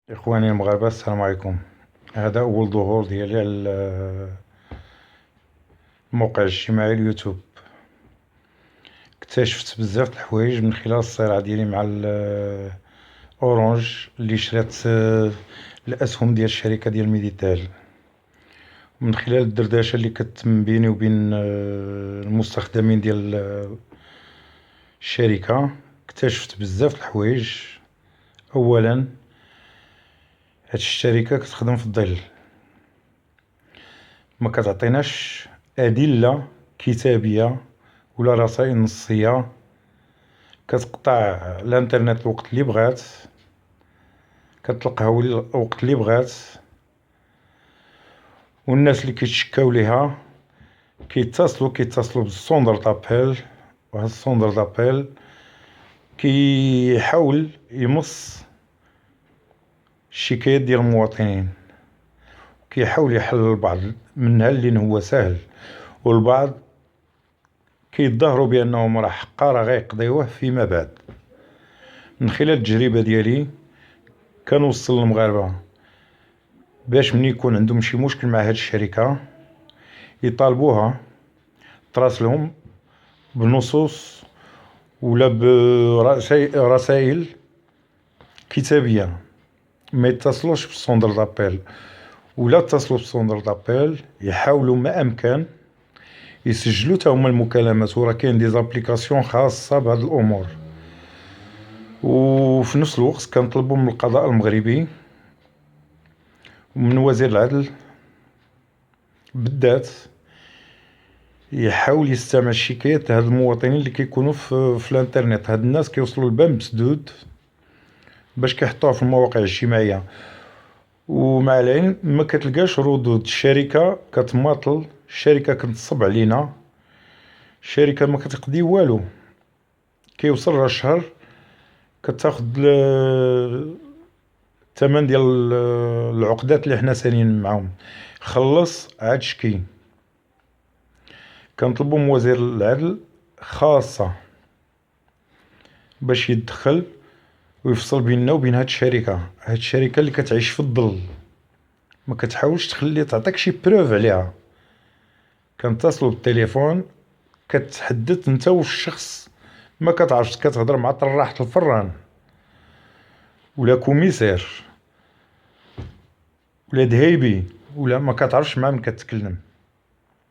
إخواني المغاربة، السلام عليكم. هذا أول ظهور ديالي على الموقع الاجتماعي اليوتيوب. اكتشفت بزاف د الحوايج من خلال الصراع ديالي مع أورانج اللي شرات الأسهم ديال الشركة ديال ميديتال. من خلال الدردشة اللي كتم بيني وبين المستخدمين ديال الشركة، اكتشفت بزاف د الحوايج. أولا، هاد الشركة كتخدم في الظل، ما كتعطيناش أدلة كتابية ولا رسائل نصية. كتقطع الانترنت الوقت اللي بغات، كتطلقها الوقت اللي بغات، والناس اللي كيتشكاو ليها كيتصلوا بالسوندر دابيل، وهاد السوندر دابيل كيحاول يمص الشكايات ديال المواطنين، كيحاول يحل البعض منها اللي هو سهل، والبعض كيتظاهروا بانهم راه حقا راه غيقضيوه فيما بعد. من خلال التجربة ديالي كنوصل للمغاربة باش من يكون عندهم شي مشكل مع هاد الشركة يطالبوها تراسلهم بنصوص ولا برسائل كتابية، ما يتصلوش بالسوندر دابيل. ولا اتصلوا بالسوندر دابيل يحاولوا ما امكن يسجلوا تا هما المكالمات، وراه كاين دي زابليكاسيون خاصة بهاد الامور. وفي نفس الوقت كنطلبوا من القضاء المغربي ومن وزير العدل بالذات يحاول يستمع الشكايات هاد المواطنين اللي كيكونوا في الانترنت. هاد الناس كيوصلوا الباب مسدود باش كيحطوها في المواقع الاجتماعية، ومع العلم ما كتلقاش ردود. الشركة كتماطل، الشركة كتنصب علينا، الشركة ما كتقضي والو. كيوصل راه الشهر كتاخد الثمن ديال العقدات اللي حنا سالين معاهم، خلص عاد شكي. كنطلبوا من وزير العدل خاصة باش يتدخل ويفصل بيننا وبين هاد الشركة. هاد الشركة اللي كتعيش في الظل، ما كتحاولش تخلي تعطيك شي بروف عليها. كنتصلوا بالتليفون كتحدث انت والشخص ما كتعرفش، كتهضر مع طراحة الفران ولا كوميسير ولا دهيبي، ولا ما كتعرفش مع من كتكلم.